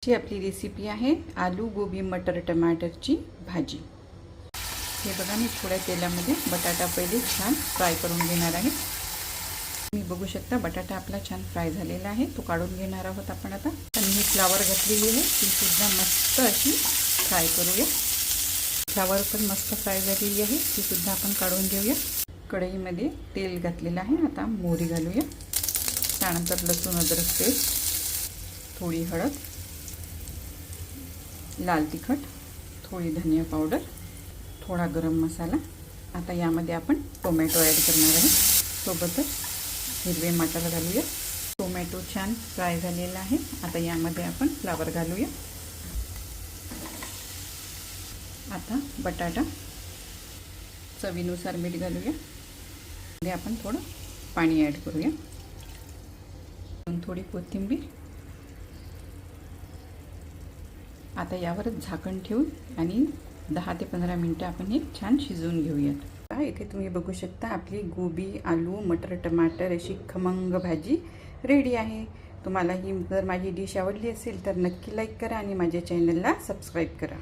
ही आपली रेसिपी आहे आलू गोबी मटर टमाटरची भाजी। हे बघा मी थोड्या तेलामध्ये बटाटा पहिले छान फ्राय करून घेणार आहे। तुम्ही बघू शकता बटाटा आपला छान फ्राय झालेला आहे, तो काढून घेणार आहोत आपण आता। आणि ही फ्लावर घातलेली आहे ती सुद्धा मस्त अशी फ्राय करूया। फ्लावर पण मस्त फ्राय झालेली आहे, ती सुद्धा आपण काढून घेऊया। कढईमध्ये तेल घातलेलं आहे, आता मोहरी घालूया। त्यानंतर लसूण अद्रक पेस्ट, थोडी हळद, लाल तिखट, थोडी धनिया पावडर, थोडा गरम मसाला। आता यामध्ये आपण टोमॅटो ॲड करणार आहे, सोबतच हिरवे मटार घालूया। टोमॅटो छान फ्राय झालेला आहे, आता यामध्ये आपण फ्लावर घालूया। आता बटाटा, चवीनुसार मीठ घालूया। मध्ये आपण थोडं पाणी ॲड करूया, थोडी कोथिंबीर। आता यावर झाकण ठेवून आणि 10 ते 15 मिनिटं आपण हे छान शिजवून घेऊयात। इथे तुम्ही बघू शकता आपली गोबी आलू मटर टमाटर अशी खमंग भाजी रेडी आहे। तुम्हाला ही जर माझी डिश आवडली असेल तर नक्की लाईक करा आणि माझ्या चॅनलला सबस्क्राईब करा।